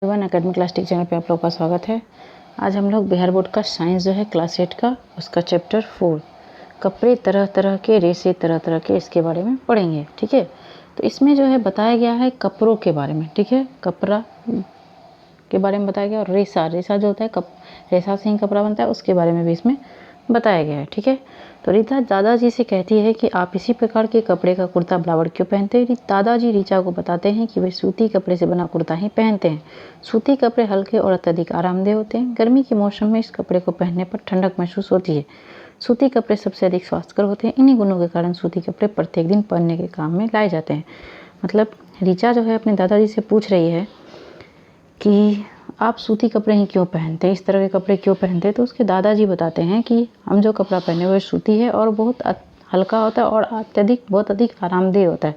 One academy class teacher channel पे आप लोग का स्वागत है। आज हम लोग बिहार बोर्ड का साइंस जो है क्लास 8 का उसका चैप्टर 4 कपड़े तरह तरह के रेशे तरह तरह के इसके बारे में पढ़ेंगे। ठीक है, तो इसमें जो है बताया गया है कपड़ों के बारे में। ठीक है, कपड़ा के बारे में बताया गया और रेशा जो होता है रेशा से ही कपड़ा बनता है उसके बारे में भी इसमें बताया गया है। ठीक है, तो रीता दादाजी से कहती है कि आप इसी प्रकार के कपड़े का कुर्ता बराबर क्यों पहनते हैं। दादाजी रीचा को बताते हैं कि वे सूती कपड़े से बना कुर्ता ही पहनते हैं। सूती कपड़े हल्के और अत्यधिक आरामदेह होते हैं। गर्मी के मौसम में इस कपड़े को पहनने पर ठंडक महसूस होती है। सूती कपड़े सबसे अधिक स्वास्थ्यकर होते हैं। इन्हीं गुणों के कारण सूती कपड़े प्रत्येक दिन पहनने के काम में लाए जाते हैं। मतलब रीचा जो है अपने दादाजी से पूछ रही है कि आप सूती कपड़े ही क्यों पहनते हैं, इस तरह के कपड़े क्यों पहनते हैं। तो उसके दादाजी बताते हैं कि हम जो कपड़ा पहने हुए सूती है और बहुत हल्का होता है और बहुत अधिक आरामदेह होता है।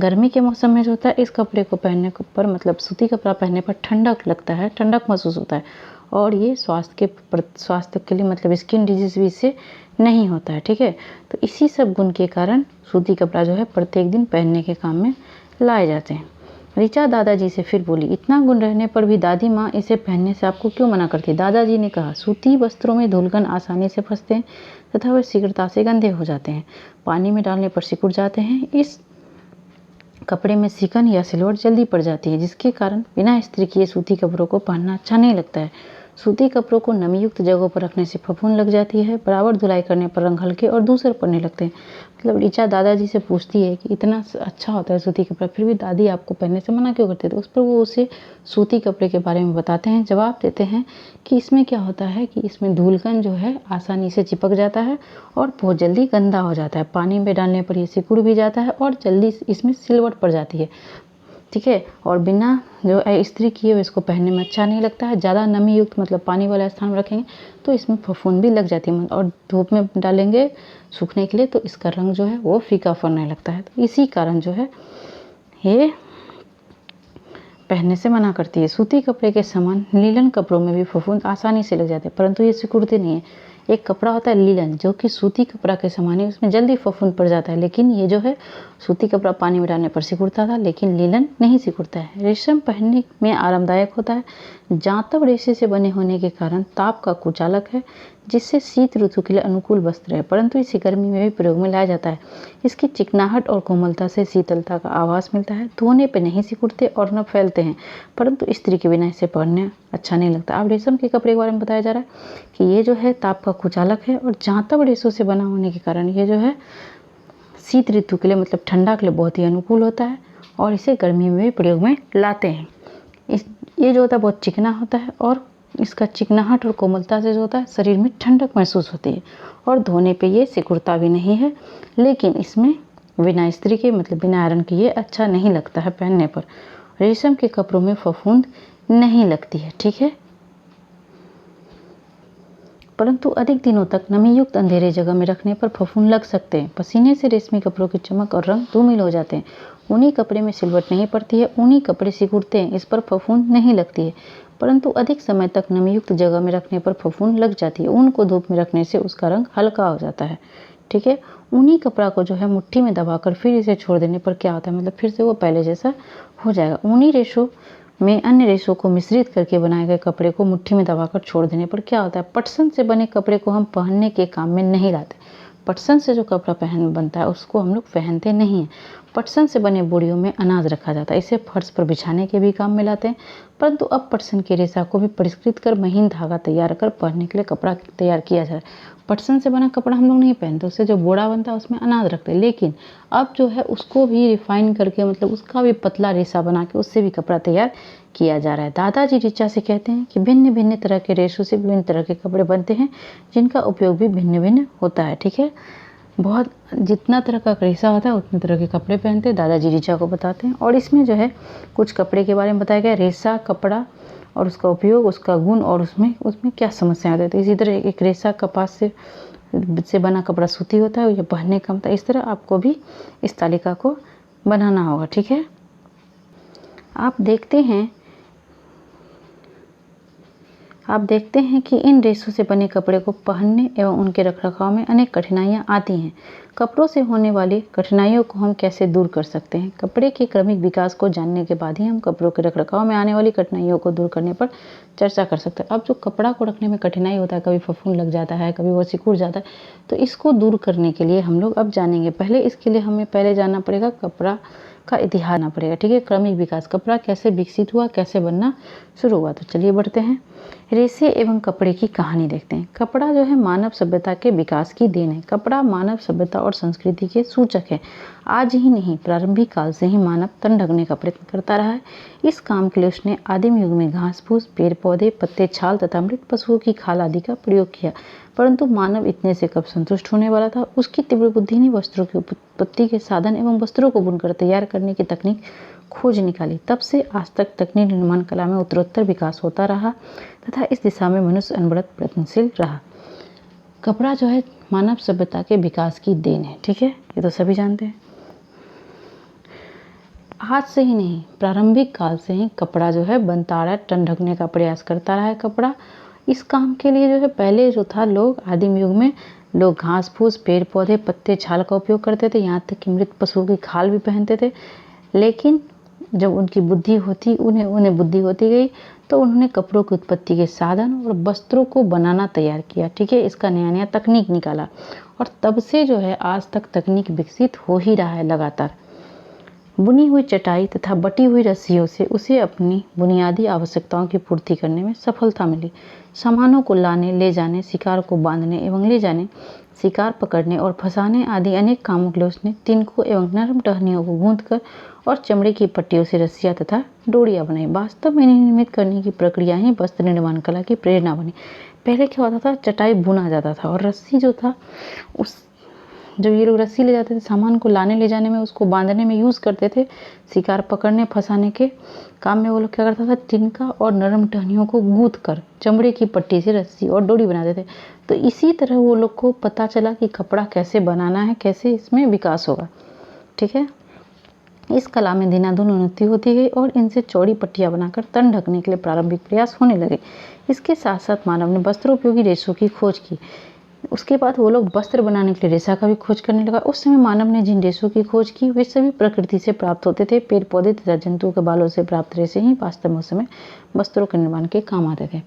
गर्मी के मौसम में जो होता है इस कपड़े को पहनने पर मतलब सूती कपड़ा पहनने पर ठंडक लगता है, ठंडक महसूस होता है और ये स्वास्थ्य के लिए मतलब स्किन डिजीज भी इससे नहीं होता है। ठीक है, तो इसी सब गुण के कारण सूती कपड़ा जो है प्रत्येक दिन पहनने के काम में लाए जाते हैं। ऋचा दादाजी से फिर बोली, इतना गुण रहने पर भी दादी माँ इसे पहनने से आपको क्यों मना करती। दादाजी ने कहा, सूती वस्त्रों में धूलकण आसानी से फंसते हैं तथा वे शीघ्रता से गंदे हो जाते हैं, पानी में डालने पर सिकुड़ जाते हैं। इस कपड़े में सिकन या सिलवट जल्दी पड़ जाती है, जिसके कारण बिना इस्त्री किए सूती कपड़ों को पहनना अच्छा नहीं लगता है। सूती कपड़ों को नमीयुक्त जगहों पर रखने से फफूंद लग जाती है। बराबर धुलाई करने पर रंग हल्के और दूसरे पड़ने लगते हैं। मतलब ऋचा दादाजी से पूछती है कि इतना अच्छा होता है सूती कपड़ा, फिर भी दादी आपको पहनने से मना क्यों करते हैं। तो उस पर वो उसे सूती कपड़े के बारे में बताते हैं। जवाब देते हैं कि इसमें क्या होता है कि इसमें धूलकण जो है आसानी से चिपक जाता है और बहुत जल्दी गंदा हो जाता है। पानी में डालने पर ये सिकुड़ भी जाता है और जल्दी इसमें सिलवट पड़ जाती है। ठीक है, और बिना जो है इस्त्री किए हुए इसको पहनने में अच्छा नहीं लगता है। ज़्यादा नमी युक्त मतलब पानी वाला स्थान में रखेंगे तो इसमें फफूंद भी लग जाती है और धूप में डालेंगे सूखने के लिए तो इसका रंग जो है वो फीका पड़ने लगता है। तो इसी कारण जो है ये पहनने से मना करती है। सूती कपड़े के समान लीलन कपड़ों में भी फफूंद आसानी से लग जाते हैं, परंतु ये सिकुड़ते नहीं है। एक कपड़ा होता है लीलन जो कि सूती कपड़ा के समान है, उसमें जल्दी फफूंद पड़ जाता है, लेकिन ये जो है सूती कपड़ा पानी में डालने पर सिकुड़ता था, लेकिन लीलन नहीं सिकुड़ता है। रेशम पहनने में आरामदायक होता है। जांतव रेशे से बने होने के कारण ताप का कुचालक है, जिससे शीत ऋतु के लिए अनुकूल वस्त्र है, परंतु इसे गर्मी में भी प्रयोग में लाया जाता है। इसकी चिकनाहट और कोमलता से शीतलता का आभास मिलता है। धोने पे नहीं सिकुड़ते और न फैलते हैं, परंतु इस्त्री के बिना इसे पहनने अच्छा नहीं लगता। अब रेशम के कपड़े के बारे में बताया जा रहा है कि ये जो है ताप का कुचालक है और जांतव रेशों से बना होने के कारण ये जो है शीत ऋतु के लिए मतलब ठंडा के लिए बहुत ही अनुकूल होता है और इसे गर्मी में भी प्रयोग में लाते हैं। ये जो होता है बहुत चिकना होता है और इसका चिकनाहट और कोमलता से जो होता है शरीर में ठंडक महसूस होती है और धोने पे ये सिकुड़ता भी नहीं है, लेकिन इसमें बिना इस्त्री के मतलब बिना आयरन के ये अच्छा नहीं लगता है पहनने पर। रेशम के कपड़ों में फफूंद नहीं लगती है। ठीक है, परंतु अधिक दिनों तक नमीयुक्त अंधेरे जगह में रखने पर फफूंद लग सकते हैं। पसीने से रेशमी कपड़ों की चमक और रंग धूमिल हो जाते हैं। ऊनी कपड़े में सिलवट नहीं पड़ती है। ऊनी कपड़े सिकुड़ते हैं, इस पर फफूंद नहीं लगती है, परंतु अधिक समय तक नमीयुक्त जगह में रखने पर फफूंद लग जाती है। ऊन को धूप में रखने से उसका रंग हल्का हो जाता है। ठीक है, ऊनी कपड़ा को जो है मुट्ठी में दबाकर फिर इसे छोड़ देने पर क्या होता है मतलब फिर से वो पहले जैसा हो जाएगा। ऊनी रेशों में अन्य रेशों को मिश्रित करके बनाए गए कपड़े को मुट्ठी में दबाकर छोड़ देने पर क्या होता है, पटसन से बने कपड़े को हम पहनने के काम में नहीं लाते। पटसन से जो कपड़ा बनता है उसको हम लोग पहनते नहीं हैं। पटसन से बने बोरियों में अनाज रखा जाता है, इसे फर्श पर बिछाने के भी काम में लाते हैं, परंतु अब पटसन के रेशा को भी परिष्कृत कर महीन धागा तैयार कर पहनने के लिए कपड़ा तैयार किया जाए। पटसन से बना कपड़ा हम लोग नहीं पहनते, उससे जो बोरा बनता है उसमें अनाज रखते हैं, लेकिन अब जो है उसको भी रिफाइन करके मतलब उसका भी पतला रेशा बना के उससे भी कपड़ा तैयार किया जा रहा है। दादाजी ऋचा से कहते हैं कि भिन्न भिन्न तरह के रेशों से विभिन्न तरह के कपड़े बनते हैं, जिनका उपयोग भी भिन्न भिन्न होता है। ठीक है, बहुत जितना तरह का रेशा होता है उतने तरह के कपड़े पहनते हैं, दादाजी ऋचा को बताते हैं। और इसमें जो है कुछ कपड़े के बारे में बताया गया, रेशा कपड़ा और उसका उपयोग, उसका गुण और उसमें क्या समस्या आती है। तो इसी तरह एक रेशा कपास से बना कपड़ा सूती होता है, ये पहनने का मतलब इस तरह आपको भी इस तालिका को बनाना होगा। ठीक है, आप देखते हैं कि इन रेशों से बने कपड़े को पहनने एवं उनके रखरखाव में अनेक कठिनाइयां आती हैं। कपड़ों से होने वाली कठिनाइयों को हम कैसे दूर कर सकते हैं? कपड़े के क्रमिक विकास को जानने के बाद ही हम कपड़ों के रखरखाव में आने वाली कठिनाइयों को दूर करने पर चर्चा कर सकते हैं। अब जो कपड़ा को रखने में कठिनाई होता है, कभी फफूंद लग जाता है, कभी वो सिकुड़ जाता है, तो इसको दूर करने के लिए हम लोग अब जानेंगे। पहले इसके लिए हमें पहले जानना पड़ेगा कपड़ा का इतिहास जानना पड़ेगा, ठीक है। क्रमिक विकास, कपड़ा कैसे विकसित हुआ, कैसे बनना शुरू हुआ। तो चलिए बढ़ते हैं। रेशे एवं कपड़े की कहानी देखते हैं। कपड़ा जो है मानव सभ्यता के विकास की देन है। कपड़ा मानव सभ्यता और संस्कृति के सूचक है। आज ही नहीं, प्रारंभिक काल से ही मानव तन ढकने का प्रयत्न करता रहा है। इस काम के लिए उसने आदिम युग में घास फूस, पेड़ पौधे, पत्ते, छाल तथा मृत पशुओं की खाल आदि का प्रयोग किया। परंतु मानव इतने से कब संतुष्ट होने वाला था। उसकी तीव्र बुद्धि ने वस्त्रों की उत्पत्ति के साधन एवं वस्त्रों को बुनकर तैयार करने की तकनीक खोज निकाली। तब से आज तक तकनीक निर्माण कला में उत्तरोत्तर विकास होता रहा तथा इस दिशा में मनुष्य अनवरत प्रयत्नशील रहा। कपड़ा जो है मानव सभ्यता के विकास की देन है, ठीक है, ये तो सभी जानते हैं। आज से ही नहीं, प्रारंभिक काल से ही कपड़ा जो है बनता रहा है, तन ढकने का प्रयास करता रहा है। कपड़ा इस काम के लिए जो है पहले जो था, लोग आदिम युग में लोग घास फूस, पेड़ पौधे, पत्ते, छाल का उपयोग करते थे। यहाँ तक कि मृत पशुओं की खाल भी पहनते थे। लेकिन जब उनकी बुद्धि होती उन्हें बुद्धि होती गई तो उन्होंने कपड़ों की उत्पत्ति के साधन और वस्त्रों को बनाना तैयार किया, ठीक है। इसका नया नया तकनीक निकाला और तब से जो है आज तक तकनीक विकसित हो ही रहा है लगातार। बुनी हुई चटाई तथा बटी हुई रस्सियों से उसे अपनी बुनियादी आवश्यकताओं की पूर्ति करने में सफलता मिली। सामानों को लाने ले जाने, शिकार को बांधने एवं ले जाने, शिकार पकड़ने और फंसाने आदि अनेक कामों के लिए उसने तिनकों एवं नरम टहनियों को गूंथकर और चमड़े की पट्टियों से रस्सियाँ तथा डोरियाँ बनाई। वास्तव में इन्हें निर्मित करने की प्रक्रिया ही वस्त्र निर्माण कला की प्रेरणा बनी। पहले क्या होता था, चटाई बुना जाता था और रस्सी जो था, उस जब ये लोग रस्सी ले जाते थे, सामान को लाने ले जाने में, उसको बांधने में यूज़ करते थे। शिकार पकड़ने फंसाने के काम में वो लोग क्या करता था, तिनका और नरम टहनियों को गूंथ कर चमड़े की पट्टी से रस्सी और डोरी बनाते थे। तो इसी तरह वो लोग को पता चला कि कपड़ा कैसे बनाना है, कैसे इसमें विकास होगा, ठीक है। इस कला में दिनादुन उन्नति होती गई और इनसे चौड़ी पट्टियाँ बनाकर तन ढकने के लिए प्रारंभिक प्रयास होने लगे। इसके साथ साथ मानव ने वस्त्रोपयोगी रेशों की खोज की। उसके बाद वो लोग वस्त्र बनाने के लिए रेशा का भी खोज करने लगा। उस समय मानव ने जिन रेशों की खोज की वे सभी प्रकृति से प्राप्त होते थे। पेड़ पौधे तथा जंतुओं के बालों से प्राप्त रेशे ही वास्तव में उस समय वस्त्रों के निर्माण के काम आते थे।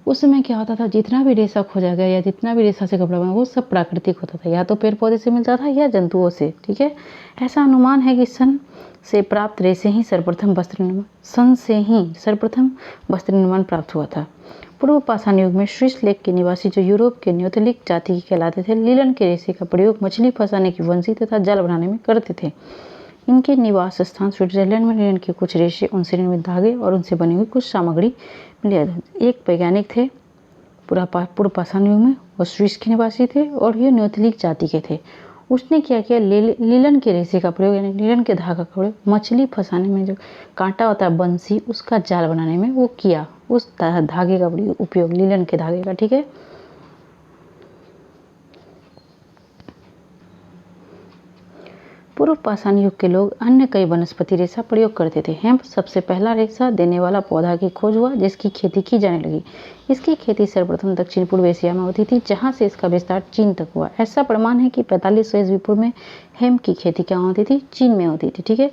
उस समय क्या होता था, जितना भी रेशा खोजा गया या जितना भी रेशा से कपड़ा बना वो सब प्राकृतिक होता था, या तो पेड़ पौधे से मिलता था या जंतुओं से, ठीक है। ऐसा अनुमान है कि सन से प्राप्त रेशे ही सर्वप्रथम वस्त्र निर्माण प्राप्त हुआ था। पूर्व पाषाण युग में स्विस लेक के निवासी जो यूरोप के न्योथलिक जाति के कहलाते थे, लीलन के रेशे का प्रयोग मछली फंसाने की वंशी तथा जाल बनाने में करते थे। इनके निवास स्थान स्विट्जरलैंड में लीलन के कुछ रेशे, उनसे निर्मित धागे और उनसे बनी हुई कुछ सामग्री मिली। एक वैज्ञानिक थे पूर्व पाषाण युग में, वो स्विस के निवासी थे और ये न्योथलिक जाति के थे। उसने क्या किया, लीलन के रेशे का प्रयोग यानी लीलन के धागा का प्रयोग मछली फंसाने में, जो कांटा होता है बंसी, उसका जाल बनाने में वो किया। उस धागे का उपयोग, लीलन के धागे का, ठीक है। पूर्व पाषाण युग के लोग अन्य कई वनस्पति रेशा प्रयोग करते थे। हेम्प सबसे पहला रेशा देने वाला पौधा की खोज हुआ जिसकी खेती की जाने लगी। इसकी खेती सर्वप्रथम दक्षिण पूर्व एशिया में होती थी, जहां से इसका विस्तार चीन तक हुआ। ऐसा प्रमाण है कि 4500 ईस्वी पूर्व में हेम्प की खेती क्या होती थी, चीन में होती थी, ठीक है।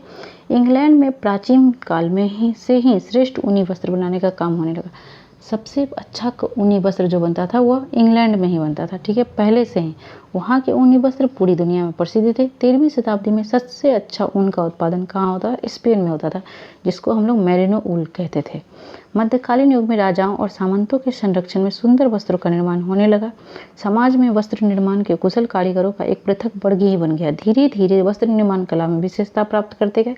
इंग्लैंड में प्राचीन काल में ही श्रेष्ठ ऊनी वस्त्र बनाने का काम होने लगा। सबसे अच्छा ऊनी वस्त्र जो बनता था वह इंग्लैंड में ही बनता था, ठीक है। पहले से ही वहाँ के ऊनी वस्त्र पूरी दुनिया में प्रसिद्ध थे। 13वीं शताब्दी में सबसे अच्छा ऊन का उत्पादन कहाँ होता है, स्पेन में होता था, जिसको हम लोग मेरिनो ऊल कहते थे। मध्यकालीन युग में राजाओं और सामंतों के संरक्षण में सुंदर वस्त्रों का निर्माण होने लगा। समाज में वस्त्र निर्माण के कुशल कारीगरों का एक पृथक वर्ग ही बन गया। धीरे धीरे वस्त्र निर्माण कला में विशेषता प्राप्त करते गए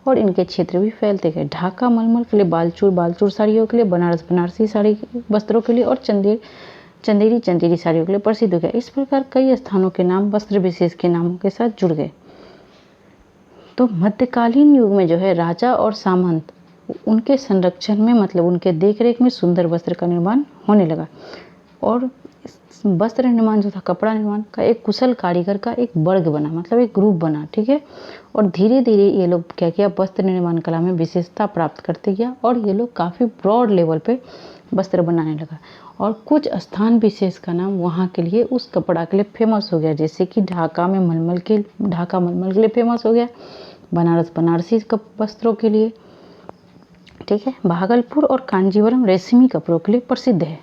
और इनके क्षेत्र भी फैलते गए। ढाका मलमल के लिए, बालचूर साड़ियों के लिए, बनारसी साड़ी वस्त्रों के लिए और चंदेरी साड़ियों के लिए प्रसिद्ध हो गया। इस प्रकार कई स्थानों के नाम वस्त्र विशेष के नामों के साथ जुड़ गए। तो मध्यकालीन युग में जो है राजा और सामंत, उनके संरक्षण में, मतलब उनके देखरेख में सुंदर वस्त्र का निर्माण होने लगा। और वस्त्र निर्माण जो था, कपड़ा निर्माण का एक कुशल कारीगर का एक वर्ग बना, मतलब एक ग्रुप बना, ठीक है। और धीरे धीरे ये लोग क्या किया, वस्त्र निर्माण कला में विशेषता प्राप्त करते गया और ये लोग काफ़ी ब्रॉड लेवल पे वस्त्र बनाने लगा। और कुछ स्थान विशेष का नाम वहाँ के लिए उस कपड़ा के लिए फेमस हो गया, जैसे कि ढाका मलमल के लिए फेमस हो गया, बनारस बनारसी वस्त्रों के लिए, ठीक है। भागलपुर और कांजीवरम रेशमी कपड़ों के लिए प्रसिद्ध है।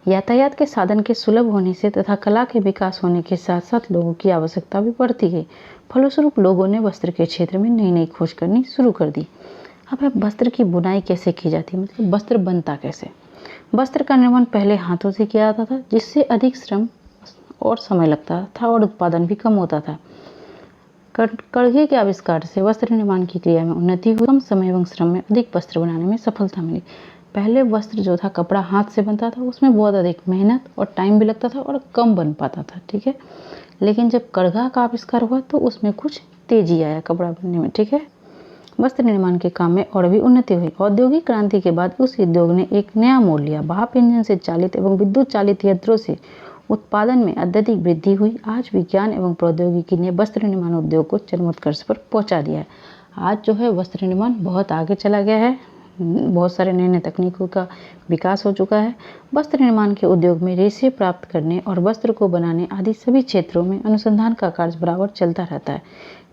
यातायात के साधन के सुलभ होने से तथा कला के विकास होने के साथ साथ लोगों की आवश्यकता भी बढ़ती गई। फलस्वरूप लोगों ने वस्त्र के क्षेत्र में नई नई खोज करनी शुरू कर दी। अब वस्त्र की बुनाई कैसे की जाती है, मतलब वस्त्र बनता कैसे। वस्त्र का निर्माण पहले हाथों से किया जाता था, जिससे अधिक श्रम और समय लगता था और उत्पादन भी कम होता था। कड़घे के आविष्कार से वस्त्र निर्माण की क्रिया में उन्नति हुई, कम समय एवं श्रम में अधिक वस्त्र बनाने में सफलता मिली। पहले वस्त्र जो था कपड़ा हाथ से बनता था, उसमें बहुत अधिक मेहनत और टाइम भी लगता था और कम बन पाता था, ठीक है। लेकिन जब कड़घा का आविष्कार हुआ तो उसमें कुछ तेजी आया कपड़ा बनने में, ठीक है। वस्त्र निर्माण के काम में और भी उन्नति हुई। औद्योगिक क्रांति के बाद उस उद्योग ने एक नया मोड़ लिया। भाप इंजन से चालित एवं विद्युत चालित यंत्रों से उत्पादन में अत्यधिक वृद्धि हुई। आज विज्ञान एवं प्रौद्योगिकी ने वस्त्र निर्माण उद्योग को चरमोत्कर्ष पर पहुंचा दिया है। आज जो है वस्त्र निर्माण बहुत आगे चला गया है, बहुत सारे नए नए तकनीकों का विकास हो चुका है। वस्त्र निर्माण के उद्योग में रेशे प्राप्त करने और वस्त्र को बनाने आदि सभी क्षेत्रों में अनुसंधान का कार्य बराबर चलता रहता है।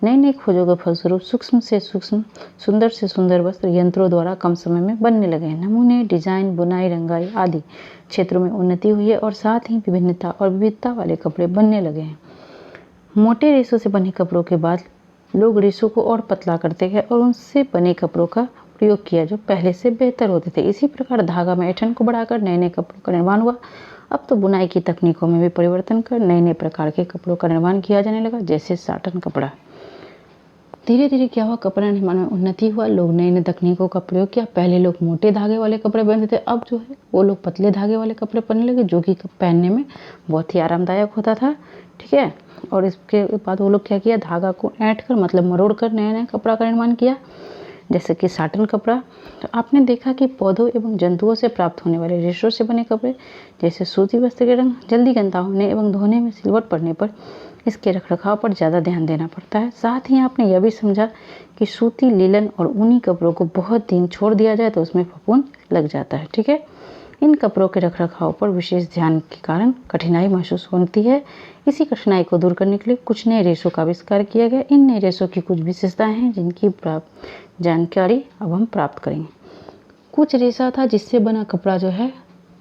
नई नई खोजों के फलस्वरूप सूक्ष्म से सूक्ष्म, सुंदर से सुंदर वस्त्र यंत्रों द्वारा कम समय में बनने लगे हैं। नमूने, डिजाइन, बुनाई, रंगाई आदि क्षेत्रों में उन्नति हुई है और साथ ही विभिन्नता और विविधता वाले कपड़े बनने लगे हैं। मोटे रेशों से बने कपड़ों के बाद लोग रेशों को और पतला करते गए और उनसे बने कपड़ों का प्रयोग किया जो पहले से बेहतर होते थे। इसी प्रकार धागा में ऐंठन को बढ़ाकर नए नए कपड़ों का निर्माण हुआ। अब तो बुनाई की तकनीकों में भी परिवर्तन कर नए नए प्रकार के कपड़ों का निर्माण किया जाने लगा, जैसे साटन कपड़ा। धीरे धीरे क्या हुआ, कपड़ा निर्माण में उन्नति हुआ, लोग नए नए तकनीकों का प्रयोग किया। पहले लोग मोटे धागे वाले कपड़े पहनते थे, अब जो है वो लोग पतले धागे वाले कपड़े पहनने लगे, जो कि पहनने में बहुत ही आरामदायक होता था, ठीक है। और इसके बाद वो लोग क्या किया, धागा को ऐंठ कर मतलब मरोड़ कर नया नया कपड़ा का निर्माण किया, जैसे कि साटन कपड़ा। तो आपने देखा कि पौधों एवं जंतुओं से प्राप्त होने वाले रेशों से बने कपड़े जैसे सूती वस्त्र के रंग जल्दी गंदा होने एवं धोने में सिलवट पड़ने पर इसके रखरखाव पर ज़्यादा ध्यान देना पड़ता है। साथ ही आपने यह भी समझा कि सूती, लीलन और ऊनी कपड़ों को बहुत दिन छोड़ दिया जाए तो उसमें फफूंद लग जाता है, ठीक है। इन कपड़ों के रखरखाव पर विशेष ध्यान के कारण कठिनाई महसूस होती है। इसी कठिनाई को दूर करने के लिए कुछ नए रेशों का आविष्कार किया गया। इन नए रेशों की कुछ विशेषताएं हैं जिनकी जानकारी अब हम प्राप्त करेंगे। कुछ रेशा था जिससे बना कपड़ा जो है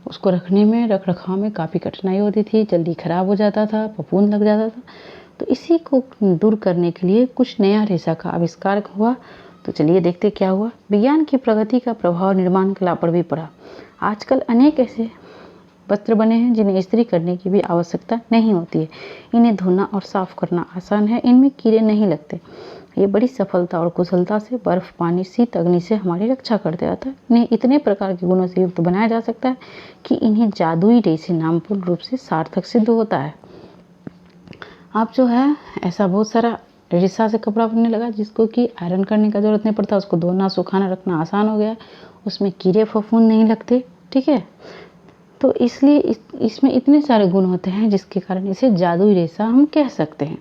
उसको रखने में, रख रखाव में काफ़ी कठिनाई होती थी, जल्दी खराब हो जाता था, फफूंद लग जाता था। तो इसी को दूर करने के लिए कुछ नया रेशा का आविष्कार हुआ। तो चलिए देखते क्या हुआ। विज्ञान की प्रगति का प्रभाव निर्माण कला पर भी पड़ा। आजकल अनेक ऐसे वस्त्र बने हैं जिन्हें इस्त्री करने की भी आवश्यकता नहीं होती है। इन्हें धोना और साफ करना आसान है, इनमें कीड़े नहीं लगते। ये बड़ी सफलता और कुशलता से बर्फ, पानी, शीत, अग्नि से हमारी रक्षा करते रहता है। इन्हें इतने प्रकार के गुणों से युक्त बनाया जा सकता है कि इन्हें जादुई रेशे नाम पूर्ण रूप से सार्थक सिद्ध होता है। आप जो है ऐसा बहुत सारा रेशा से कपड़ा बनने लगा जिसको कि आयरन करने का जरूरत नहीं पड़ता, उसको धोना, सुखाना, रखना आसान हो गया, उसमें कीड़े फफूंद नहीं लगते, ठीक है। तो इसलिए इसमें इतने सारे गुण होते हैं जिसके कारण इसे जादुई रेशा हम कह सकते हैं।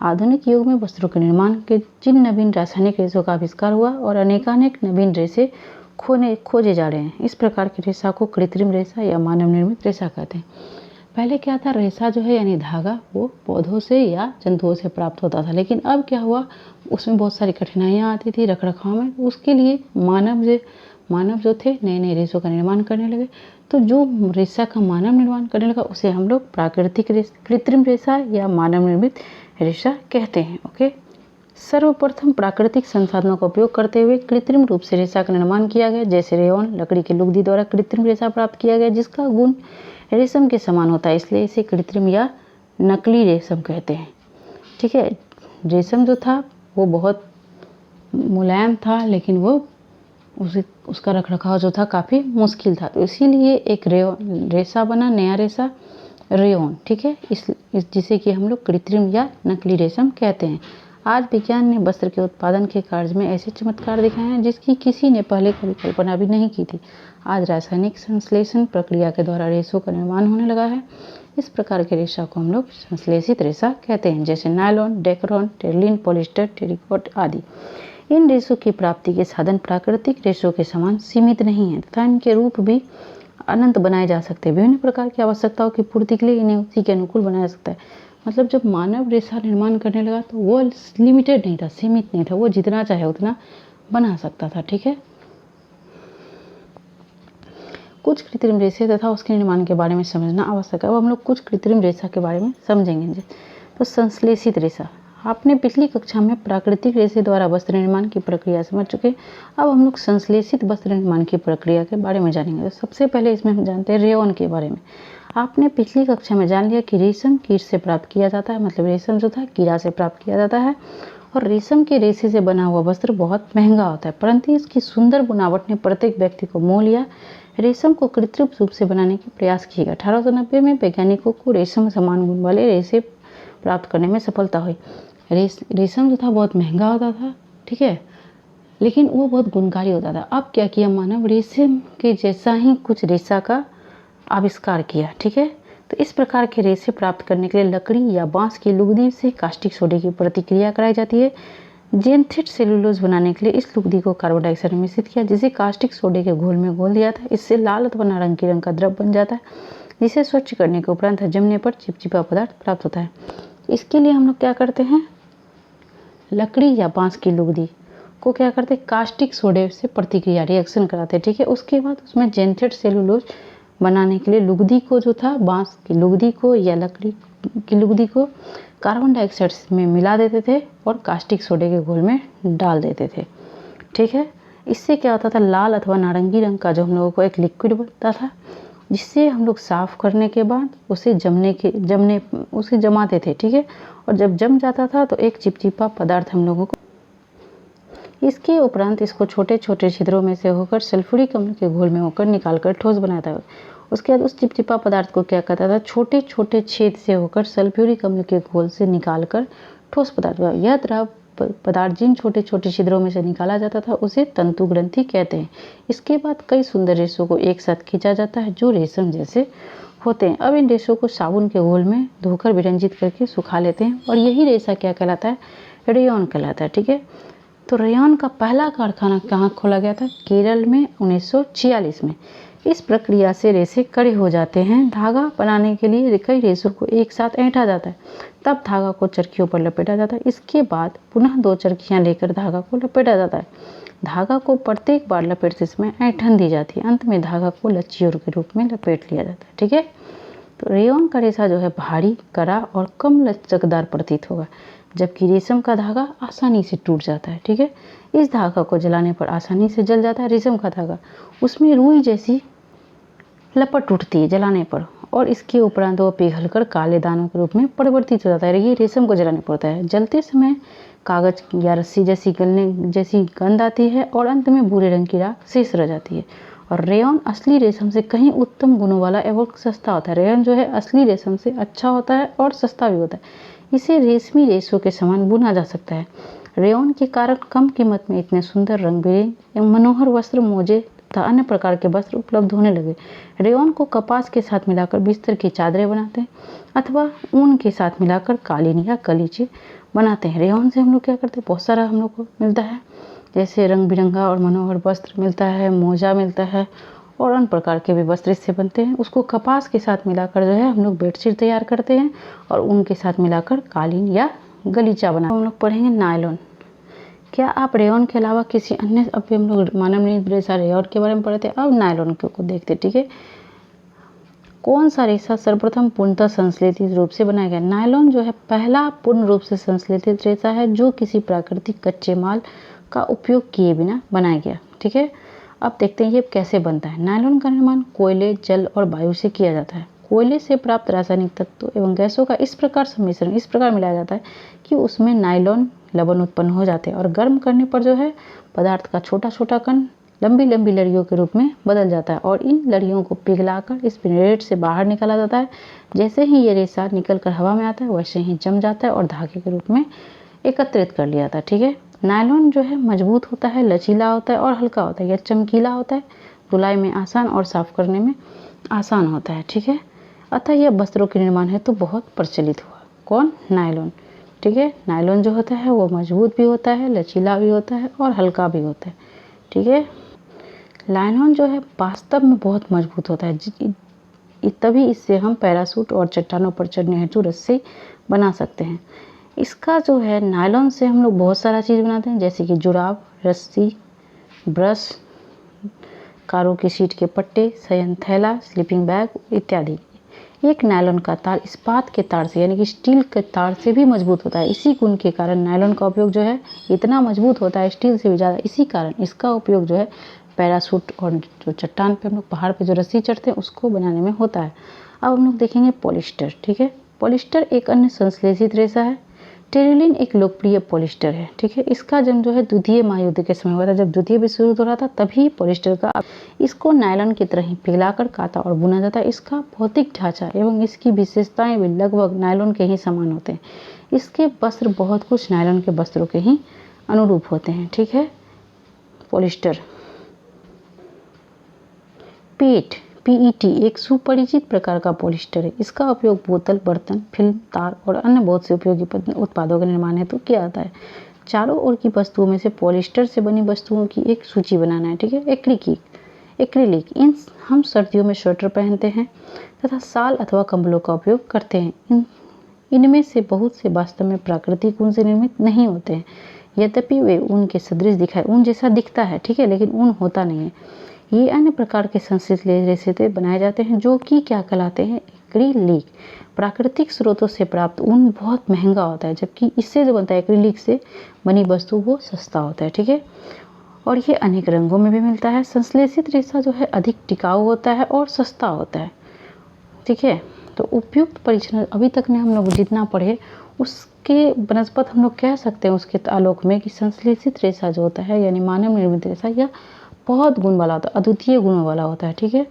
आधुनिक युग में वस्त्रों के निर्माण के जिन नवीन रासायनिक रेशों का आविष्कार हुआ और अनेकानेक नवीन रेशे खोजे जा रहे हैं, इस प्रकार के रेशा को कृत्रिम रेशा या मानव निर्मित रेशा कहते हैं। पहले क्या था, रेशा जो है यानी धागा वो पौधों से या जंतुओं से प्राप्त होता था, लेकिन अब क्या हुआ, उसमें बहुत सारी कठिनाइयाँ आती थी रख रखाव में। उसके लिए मानव जो थे नए नए रेशों का निर्माण करने लगे। तो जो रेशा का मानव निर्माण करने लगा उसे हम लोग कृत्रिम रेशा या मानव निर्मित रेशा कहते हैं। ओके, सर्वप्रथम प्राकृतिक संसाधनों का उपयोग करते हुए कृत्रिम रूप से रेशा का निर्माण किया गया, जैसे रेयॉन लकड़ी की लुगदी द्वारा कृत्रिम रेशा प्राप्त किया गया जिसका गुण रेशम के समान होता है, इसलिए इसे कृत्रिम या नकली रेशम कहते हैं, ठीक है। रेशम जो था वो बहुत मुलायम था, लेकिन वो उसका रखरखाव जो था काफ़ी मुश्किल था, तो इसीलिए एक रेशा बना, नया रेशा रेयॉन, ठीक है। इस जिसे कि हम लोग कृत्रिम या नकली रेशम कहते हैं। आज विज्ञान ने वस्त्र के उत्पादन के कार्य में ऐसे चमत्कार दिखाए हैं जिसकी किसी ने पहले कभी कल्पना भी नहीं की थी। आज रासायनिक संश्लेषण प्रक्रिया के द्वारा रेशों का निर्माण होने लगा है। इस प्रकार के रेशा को हम लोग संश्लेषित रेशा कहते हैं, जैसे nylon, Dacron, Terylene, polyester, terricot आदि। इन रेशों की प्राप्ति के साधन प्राकृतिक रेशों के समान सीमित नहीं है तथा इनके रूप भी अनंत बनाए जा सकते हैं। विभिन्न प्रकार की आवश्यकताओं की पूर्ति के लिए इन्हें उसी के अनुकूल बनाया जा सकता है। मतलब जब मानव रेशा निर्माण करने लगा तो वो लिमिटेड नहीं था, सीमित नहीं था, वो जितना चाहे उतना बना सकता था। ठीक है, कुछ कृत्रिम रेशे तथा उसके निर्माण के बारे में समझना आवश्यक है। अब हम लोग कुछ कृत्रिम रेशा के बारे में समझेंगे। तो संश्लेषित रेशा, आपने पिछली कक्षा में प्राकृतिक रेशे द्वारा वस्त्र निर्माण की प्रक्रिया समझ चुके। अब हम लोग संश्लेषित वस्त्र निर्माण की प्रक्रिया के बारे में जानेंगे। तो सबसे पहले इसमें हम जानते हैं रेयॉन के बारे में। आपने पिछली कक्षा में जान लिया कि रेशम कीट से प्राप्त किया जाता है, मतलब रेशम जो था कीड़ा से प्राप्त किया जाता है और रेशम के रेशे से बना हुआ वस्त्र बहुत महंगा होता है, परंतु इसकी सुंदर बनावट ने प्रत्येक व्यक्ति को मोह लिया। रेशम को कृत्रिम रूप से बनाने के प्रयास किए गए। 1890 में वैज्ञानिकों को रेशम समान गुण वाले रेशे प्राप्त करने में सफलता हुई। रेशम जो था बहुत महंगा होता था, ठीक है, लेकिन वो बहुत गुणकारी होता था। अब क्या किया मानव, रेशम के जैसा ही कुछ रेशा का आविष्कार किया। ठीक है, तो इस प्रकार के रेशे प्राप्त करने के लिए लकड़ी या बांस की लुगदी से कास्टिक सोडे की प्रतिक्रिया कराई जाती है। जेनथिट सेलुलोज बनाने के लिए इस लुगदी को कार्बन डाइऑक्साइड में मिश्रित किया, जिसे कास्टिक सोडे के घोल में घोल दिया था। इससे लाल अथवा नारंगी रंग का द्रव बन जाता है, जिसे स्वच्छ करने के उपरांत जमने पर चिपचिपा पदार्थ प्राप्त होता है। इसके लिए हम लोग क्या करते हैं, लकड़ी या बांस की लुगदी को क्या करते हैं, कास्टिक सोडे से प्रतिक्रिया रिएक्शन कराते हैं। ठीक है, उसके बाद उसमें जेनथिट सेलुलोज बनाने के लिए लुगदी को जो था, बांस की लुगदी को या लकड़ी की लुगदी को कार्बन डाइऑक्साइड में मिला देते थे और कास्टिक सोडे के घोल में डाल देते थे। ठीक है, इससे क्या होता था, लाल अथवा नारंगी रंग का जो हम लोगों को एक लिक्विड बनता था, जिससे हम लोग साफ करने के बाद उसे उसे जमाते थे। ठीक है, और जब जम जाता था तो एक चिपचिपा पदार्थ हम लोगों को, इसके उपरांत इसको छोटे छोटे छिद्रों में से होकर सल्फ्यूरिक अम्ल के घोल में होकर निकालकर ठोस बनाता है। उसके बाद उस चिपचिपा पदार्थ को क्या करता था, छोटे छोटे छेद से होकर सल्फ्यूरिक अम्ल के घोल से निकालकर ठोस पदार्थ, यह द्रव पदार्थ जिन छोटे छोटे छिद्रों में से निकाला जाता था उसे तंतु ग्रंथि कहते हैं। इसके बाद कई सुंदर रेशों को एक साथ खींचा जाता है जो रेशम जैसे होते हैं। अब इन रेशों को साबुन के घोल में धोकर विरंजित करके सुखा लेते हैं और यही रेशा क्या कहलाता है, रेयॉन कहलाता है। ठीक है, तो रेयॉन का पहला कारखाना कहाँ खोला गया था, केरल में 1946 में। इस प्रक्रिया से रेशे कड़े हो जाते हैं। धागा बनाने के लिए कई रेशों को एक साथ ऐंठा जाता है, तब धागा को चरखियों पर लपेटा जाता है। इसके बाद पुनः 2 चरखियां लेकर धागा को लपेटा जाता है। धागा को प्रत्येक बार लपेटते समय ऐंठन दी जाती है। अंत में धागा को लच्चियों के रूप में लपेट लिया जाता है। ठीक है, तो रेयॉन का रेशा जो है भारी, कड़ा और कम लचकदार प्रतीत होगा, जबकि रेशम का धागा आसानी से टूट जाता है। ठीक है, इस धागा को जलाने पर आसानी से जल जाता है। रेशम का धागा, उसमें रुई जैसी लपट उठती है जलाने पर और इसके उपरांत वो पिघलकर काले दानों के रूप में परिवर्तित हो जाता है। ये रेशम को जलाने पड़ता है। जलते समय कागज या रस्सी जैसी गंध आती है और अंत में भूरे रंग की राख शेष रह जाती है। और रेयॉन असली रेशम से कहीं उत्तम गुणों वाला एवं सस्ता होता है। रेयॉन जो है असली रेशम से अच्छा होता है और सस्ता भी होता है। इसे रेशमी रेशों के समान बुना जा सकता है। रेयॉन के कारण कम कीमत में इतने सुंदर रंग बिरंगे एवं मनोहर वस्त्र, मोजे तथा अन्य प्रकार के वस्त्र उपलब्ध होने लगे। रेयॉन को कपास के साथ मिलाकर बिस्तर की चादरें बनाते हैं अथवा ऊन के साथ मिलाकर कालीन या गलीचे बनाते हैं। रेयॉन से हम लोग क्या करते हैं, बहुत सारा हम लोग को मिलता है, जैसे रंग बिरंगा और मनोहर वस्त्र मिलता है, मोजा मिलता है और अन्य प्रकार के भी वस्त्र इससे बनते हैं। उसको कपास के साथ मिलाकर जो है हम लोग बेडशीट तैयार करते हैं और ऊन के साथ मिलाकर कालीन या गलीचा बनाते हैं। हम लोग पढ़ेंगे नायलॉन। क्या आप रेयॉन के अलावा किसी अन्य, अभी हम लोग मानव निर्मित रेशा रेयॉन के बारे में पढ़े थे, अब नायलॉन को देखते। ठीक है, कौन सा रेशा सर्वप्रथम पूर्णतः संश्लेषित रूप से बनाया गया। नायलॉन जो है पहला पूर्ण रूप से संश्लेषित रेशा है जो किसी प्राकृतिक कच्चे माल का उपयोग किए बिना बनाया गया। ठीक है, अब देखते हैं ये कैसे बनता है। नायलॉन का निर्माण कोयले, जल और वायु से किया जाता है। कोयले से प्राप्त रासायनिक तत्वों एवं गैसों का इस प्रकार मिलाया जाता है कि उसमें नायलॉन लवण उत्पन्न हो जाते हैं और गर्म करने पर जो है पदार्थ का छोटा छोटा कण लंबी लंबी लड़ियों के रूप में बदल जाता है और इन लड़ियों को पिघलाकर स्पिनरेट से बाहर निकाला जाता है। जैसे ही ये रेशा निकलकर हवा में आता है वैसे ही जम जाता है और धागे के रूप में एकत्रित कर लिया था, ठीक है। नायलॉन जो है मजबूत होता है, लचीला होता है और हल्का होता है। यह चमकीला होता है, धुलाई में आसान और साफ करने में आसान होता है, ठीक है। अतः यह वस्त्रों के निर्माण है तो बहुत प्रचलित हुआ। कौन? नायलॉन, ठीक है। नायलॉन जो होता है वो मजबूत भी होता है, लचीला भी होता है और हल्का भी होता है, ठीक है। नायलॉन जो है वास्तव में बहुत मजबूत होता है, तभी इससे हम पैराशूट और चट्टानों पर चढ़ने हेतु रस्सी बना सकते हैं। इसका जो है नायलॉन से हम लोग बहुत सारा चीज़ बनाते हैं, जैसे कि जुराब, रस्सी, ब्रश, कारों की सीट के पट्टे, शयन थैला, स्लीपिंग बैग इत्यादि। एक नायलॉन का तार इस्पात के तार से यानी कि स्टील के तार से भी मजबूत होता है। इसी गुण के कारण नायलॉन का उपयोग जो है इतना मजबूत होता है, स्टील से भी ज़्यादा। इसी कारण इसका उपयोग जो है पैराशूट और जो चट्टान पे हम लोग पहाड़ पे जो रस्सी चढ़ते हैं उसको बनाने में होता है। अब हम लोग देखेंगे पॉलिस्टर, ठीक है। पॉलिस्टर एक अन्य संश्लेषित रेशा है। टेरिलिन एक लोकप्रिय पॉलिस्टर है, ठीक है। इसका जन्म जो है द्वितीय महायुद्ध के समय हुआ था। जब द्वितीय विश्व युद्ध हो रहा था तभी पॉलिस्टर का, इसको नायलॉन की तरह ही पिघलाकर काता और बुना जाता है। इसका भौतिक ढांचा एवं इसकी विशेषताएं भी लगभग नायलॉन के ही समान होते हैं। इसके वस्त्र बहुत कुछ नायलॉन के वस्त्रों के ही अनुरूप होते हैं, ठीक है। पॉलिस्टर। पेट, PET एक सुपरिचित प्रकार का पॉलिस्टर है। इसका उपयोग बोतल, बर्तन, फिल्म, तार और अन्य बहुत से उपयोगी उत्पादों के निर्माण हेतु किया जाता है। चारों ओर की वस्तुओं में से पॉलिस्टर से बनी वस्तुओं की एक सूची बनाना है, ठीक है। एक्रिलिक, इन हम सर्दियों में स्वेटर पहनते हैं तथा शाल अथवा कंबलों का उपयोग करते हैं। इनमें से बहुत से वास्तव में प्राकृतिक ऊन से निर्मित नहीं होते हैं, यद्यपि वे ऊन के सदृश ऊन जैसा दिखता है, ठीक है, लेकिन ऊन होता नहीं है। ये अन्य प्रकार के संश्लेषित रेशे से बनाए जाते हैं जो कि क्या कहलाते हैं? एक्रिलिक। प्राकृतिक स्रोतों से प्राप्त ऊन बहुत महंगा होता है, जबकि इससे जो बनता है एक्रिलिक से बनी वस्तु वो सस्ता होता है, ठीक है। और ये अनेक रंगों में भी मिलता है। संश्लेषित रेशा जो है अधिक टिकाऊ होता है और सस्ता होता है, ठीक है। तो उपयुक्त परीक्षण अभी तक ने हम लोग जितना पढ़े उसके बनस्पत हम लोग कह सकते हैं उसके आलोक में कि संश्लेषित रेशा जो होता है यानी मानव निर्मित रेशा यह बहुत गुण वाला होता है, अद्वितीय गुणों वाला होता है, ठीक है।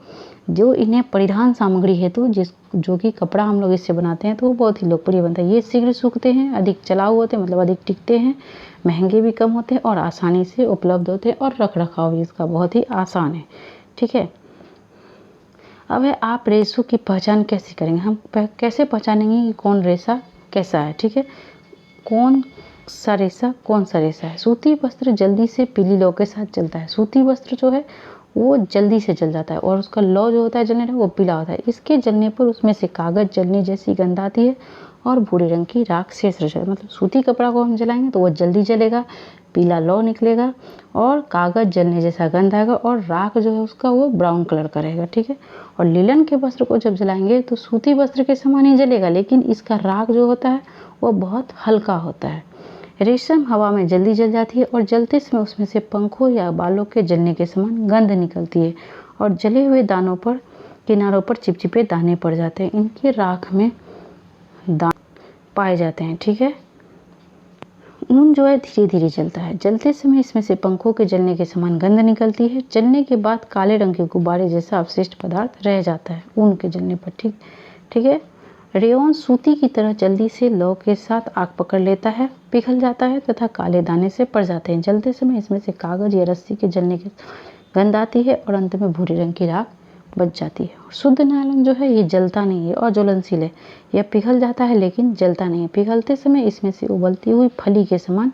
जो इन्हें परिधान सामग्री हेतु जो कि कपड़ा हम लोग इससे बनाते हैं तो वो बहुत ही लोकप्रिय बनता है। ये शीघ्र सूखते हैं, अधिक चलाऊ होते हैं, मतलब अधिक टिकते हैं, महंगे भी कम होते हैं और आसानी से उपलब्ध होते हैं और रख रखाव भी इसका बहुत ही आसान है, ठीक है। अब है आप रेशों की पहचान कैसे करेंगे? हम कैसे पहचानेंगे कि कौन रेशा कैसा है, ठीक है। कौन सा रेशा है? सूती वस्त्र जल्दी से पीली लौ के साथ जलता है। सूती वस्त्र जो है वो जल्दी से जल जाता है और उसका लौ जो होता है जलने का वो पीला होता है। इसके जलने पर उसमें से कागज जलने जैसी गंध आती है और भूरे रंग की राख शेष रह जाती है। मतलब सूती कपड़ा को हम जलाएंगे तो वो जल्दी जलेगा, पीला लौ निकलेगा और कागज जलने जैसा गंध आएगा और राख जो है उसका वो ब्राउन कलर का रहेगा, ठीक है। और लिनन के वस्त्र को जब जलाएंगे तो सूती वस्त्र के समान ही जलेगा, लेकिन इसका राख जो होता है वो बहुत हल्का होता है। रेशम हवा में जल्दी जल जाती है और जलते समय उसमें से पंखों या बालों के जलने के समान गंध निकलती है और जले हुए दानों पर किनारों पर चिपचिपे दाने पड़ जाते हैं। इनके राख में दाने पाए जाते हैं, ठीक है। ऊन जो है धीरे धीरे जलता है। जलते समय इसमें से पंखों के जलने के समान गंध निकलती है। जलने के बाद काले रंग के गुब्बारे जैसा अवशिष्ट पदार्थ रह जाता है ऊन के जलने पर, ठीक है। रेयॉन सूती की तरह जल्दी से लौ के साथ आग पकड़ लेता है, पिघल जाता है तथा काले दाने से पड़ जाते हैं। जलते समय इसमें से कागज या रस्सी के जलने की गंध आती है और अंत में भूरे रंग की राख बच जाती है। और शुद्ध नायलॉन जो है ये जलता नहीं है और ज्वलनशील है। यह पिघल जाता है लेकिन जलता नहीं है। पिघलते समय इसमें से उबलती हुई फली के समान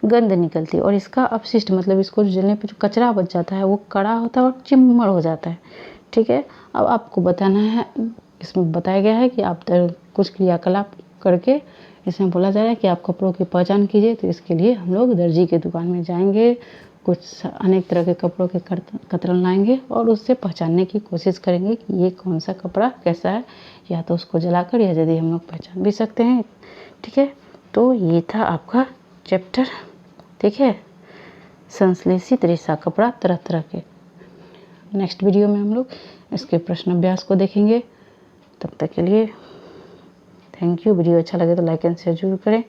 गंध निकलती है और इसका अपशिष्ट मतलब इसको जलने पर जो कचरा बच जाता है वो कड़ा होता है और चिम्मड़ हो जाता है, ठीक है। अब आपको बताना है, इसमें बताया गया है कि आप कुछ क्रियाकलाप करके इसमें बोला जा रहा है कि आप कपड़ों की पहचान कीजिए। तो इसके लिए हम लोग दर्जी के दुकान में जाएंगे, कुछ अनेक तरह के कपड़ों के कतरन लाएंगे और उससे पहचानने की कोशिश करेंगे कि ये कौन सा कपड़ा कैसा है, या तो उसको जलाकर या यदि हम लोग पहचान भी सकते हैं, ठीक है। तो ये था आपका चैप्टर, ठीक है, संश्लेषित रेशा कपड़ा तरह तरह के। नेक्स्ट वीडियो में हम लोग इसके प्रश्न अभ्यास को देखेंगे। तब तक के लिए थैंक यू। वीडियो अच्छा लगे तो लाइक एंड शेयर जरूर करें।